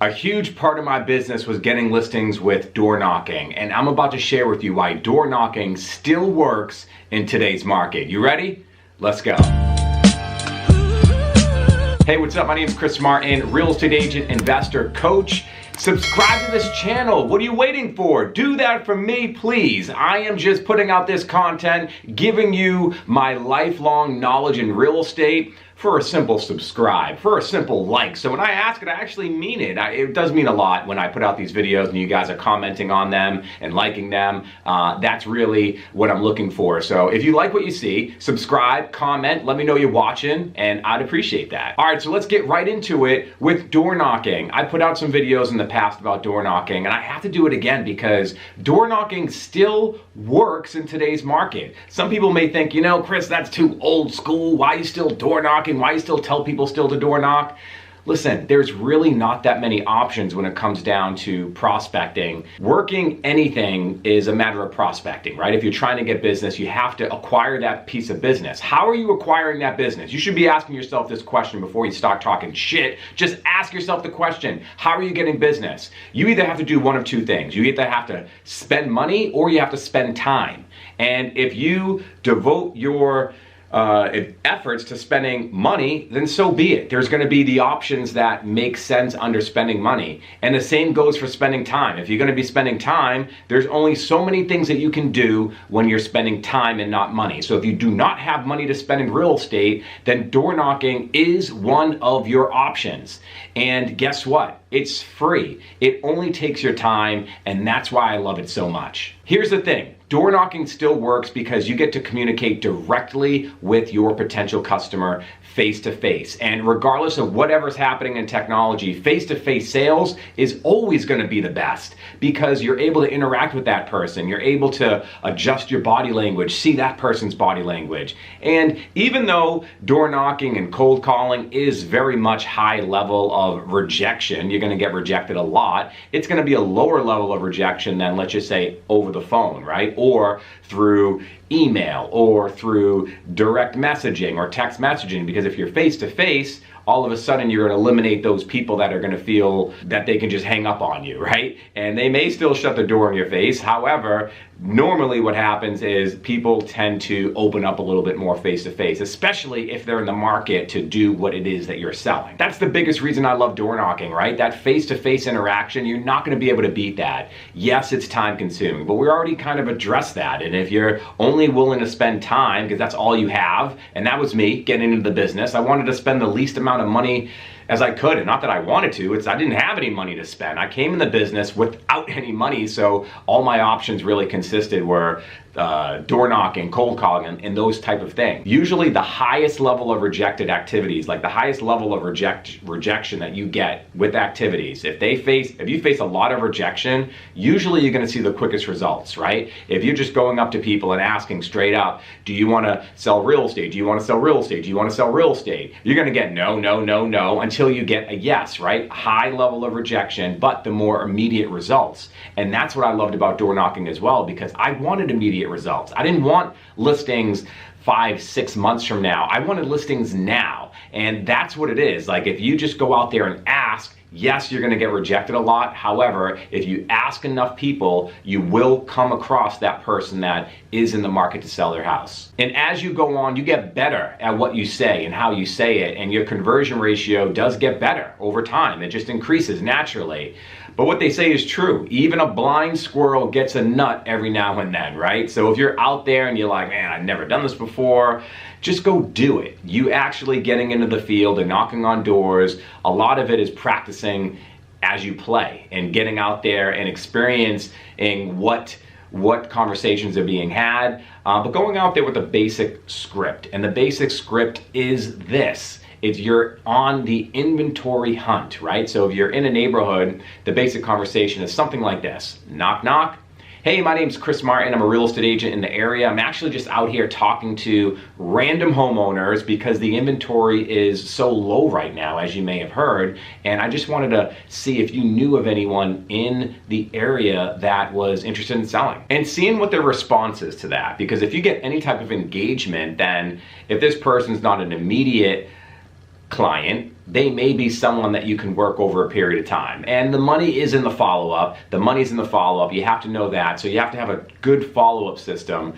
A huge part of my business was getting listings with door knocking, and I'm about to share with you why door knocking still works in today's market. You ready? Let's go. Hey, what's up? My name is Chris Martin, real estate agent, investor, coach. Subscribe to this channel. What are you waiting for? Do that for me, please. I am just putting out this content, giving you my lifelong knowledge in real estate for a simple subscribe, for a simple like. So when I ask it, I actually mean it. It does mean a lot when I put out these videos and you guys are commenting on them and liking them. That's really what I'm looking for. So if you like what you see, subscribe, comment, let me know you're watching, and I'd appreciate that. All right, so let's get right into it with door knocking. I put out some videos in the past about door knocking, and I have to do it again because door knocking still works in today's market. Some people may think, you know, Chris, that's too old school. Why are you still door knocking? Why you still tell people still to door knock? Listen, there's really not that many options when it comes down to prospecting. Working anything is a matter of prospecting, right? If you're trying to get business, you have to acquire that piece of business. How are you acquiring that business? You should be asking yourself this question before you start talking shit. Just ask yourself the question, how are you getting business? You either have to do one of two things. You either have to spend money or you have to spend time. And if you devote your efforts to spending money, then so be it. There's going to be the options that make sense under spending money. And the same goes for spending time. If you're going to be spending time, there's only so many things that you can do when you're spending time and not money. So if you do not have money to spend in real estate, then door knocking is one of your options. And guess what? It's free. It only takes your time, and that's why I love it so much. Here's the thing. Door knocking still works because you get to communicate directly with your potential customer face to face. And regardless of whatever's happening in technology, face to face sales is always going to be the best because you're able to interact with that person. You're able to adjust your body language, see that person's body language. And even though door knocking and cold calling is very much high level of rejection, you're going to get rejected a lot. It's going to be a lower level of rejection than, let's just say, over the phone, right? Or through email or through direct messaging or text messaging, because if you're face to face, all of a sudden you're going to eliminate those people that are going to feel that they can just hang up on you, right? And they may still shut the door in your face. However, normally what happens is people tend to open up a little bit more face to face, especially if they're in the market to do what it is that you're selling. That's the biggest reason I love door knocking, right? That face to face interaction, you're not going to be able to beat that. Yes, it's time consuming, but we already kind of addressed that. And if you're only willing to spend time because that's all you have, and that was me getting into the business, I wanted to spend the least amount of money as I could, and not that I wanted to, I didn't have any money to spend. I came in the business without any money, so all my options really consisted were door knocking, cold calling, and those type of things. Usually the highest level of rejected activities, like the highest level of rejection that you get with activities, if you face a lot of rejection, usually you're going to see the quickest results, right? If you're just going up to people and asking straight up, do you want to sell real estate? Do you want to sell real estate? Do you want to sell real estate? You're going to get no, no, no, no, until you get a yes, right? High level of rejection, but the more immediate results. And that's what I loved about door knocking as well, because I wanted immediate results. I didn't want listings 5-6 months from now. I wanted listings now. And that's what it is. Like, if you just go out there and ask, yes, you're going to get rejected a lot. However, if you ask enough people, you will come across that person that is in the market to sell their house. And as you go on, you get better at what you say and how you say it, and your conversion ratio does get better over time. It just increases naturally. But what they say is true. Even a blind squirrel gets a nut every now and then, right? So if you're out there and you're like, man, I've never done this before, just go do it. You actually getting into the field and knocking on doors, a lot of it is practicing as you play and getting out there and experiencing what conversations are being had, but going out there with a basic script. And the basic script is this. If you're on the inventory hunt, right? So if you're in a neighborhood, the basic conversation is something like this. Knock, knock. Hey, my name's Chris Martin. I'm a real estate agent in the area. I'm actually just out here talking to random homeowners because the inventory is so low right now, as you may have heard. And I just wanted to see if you knew of anyone in the area that was interested in selling. And seeing what their response is to that. Because if you get any type of engagement, then if this person's not an immediate client, they may be someone that you can work over a period of time. And the money is in the follow-up. The money's in the follow-up. You have to know that. So you have to have a good follow-up system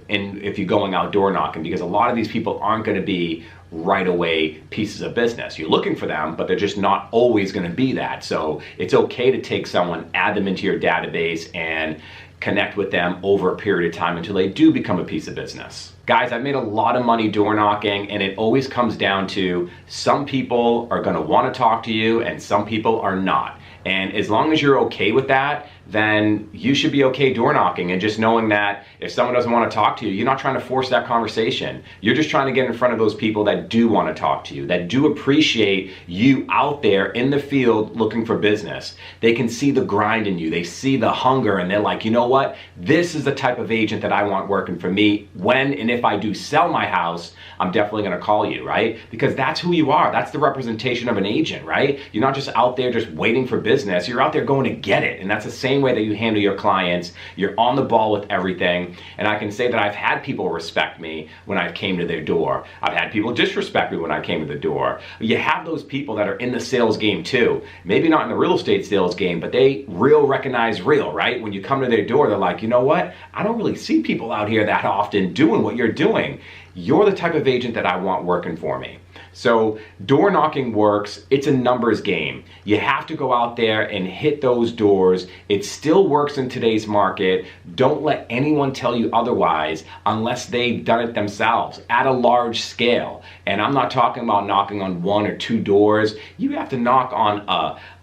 if you're going out door knocking, because a lot of these people aren't going to be right away pieces of business. You're looking for them, but they're just not always going to be that. So it's okay to take someone, add them into your database, and connect with them over a period of time until they do become a piece of business. Guys, I've made a lot of money door knocking, and it always comes down to some people are going to want to talk to you and some people are not. And as long as you're okay with that, then you should be okay door knocking, and just knowing that if someone doesn't want to talk to you, you're not trying to force that conversation. You're just trying to get in front of those people that do want to talk to you, that do appreciate you out there in the field looking for business. They can see the grind in you. They see the hunger, and they're like, you know what? This is the type of agent that I want working for me. When and if I do sell my house, I'm definitely going to call you, right? Because that's who you are. That's the representation of an agent, right? You're not just out there just waiting for business. You're out there going to get it. And that's the same way that you handle your clients. You're on the ball with everything. And I can say that I've had people respect me when I came to their door. I've had people disrespect me when I came to the door. You have those people that are in the sales game too. Maybe not in the real estate sales game, but they recognize real, right? When you come to their door, they're like, you know what? I don't really see people out here that often doing what you're doing. You're the type of agent that I want working for me. So door knocking works. It's a numbers game. You have to go out there and hit those doors. It still works in today's market. Don't let anyone tell you otherwise unless they've done it themselves at a large scale. And I'm not talking about knocking on 1 or 2 doors. You have to knock on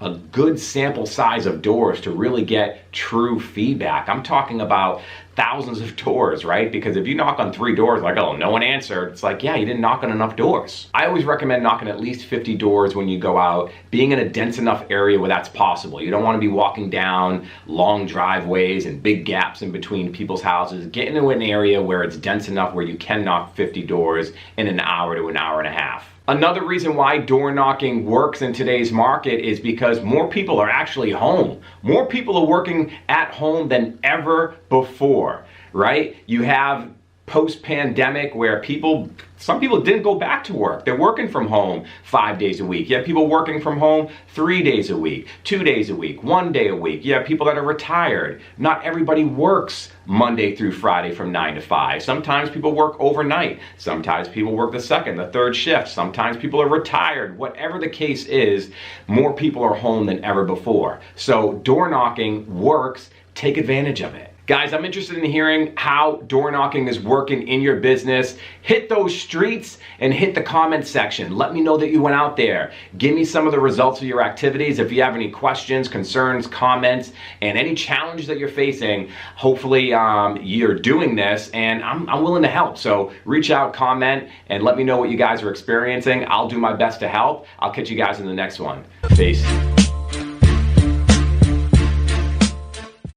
a good sample size of doors to really get true feedback. I'm talking about thousands of doors, right? Because if you knock on 3 doors, like, oh, no one answered, it's like, yeah, you didn't knock on enough doors. I always recommend knocking at least 50 doors when you go out, being in a dense enough area where that's possible. You don't want to be walking down long driveways and big gaps in between people's houses. Get into an area where it's dense enough where you can knock 50 doors in an hour to an hour and a half. Another reason why door knocking works in today's market is because more people are actually home. More people are working at home than ever before, right? You have post-pandemic where some people didn't go back to work. They're working from home 5 days a week. You have people working from home 3 days a week, 2 days a week, 1 day a week. You have people that are retired. Not everybody works Monday through Friday from 9 to 5. Sometimes people work overnight. Sometimes people work the second, the third shift. Sometimes people are retired. Whatever the case is, more people are home than ever before. So door knocking works. Take advantage of it. Guys, I'm interested in hearing how door knocking is working in your business. Hit those streets and hit the comment section. Let me know that you went out there. Give me some of the results of your activities. If you have any questions, concerns, comments, and any challenge that you're facing, hopefully you're doing this, and I'm willing to help. So reach out, comment, and let me know what you guys are experiencing. I'll do my best to help. I'll catch you guys in the next one. Peace.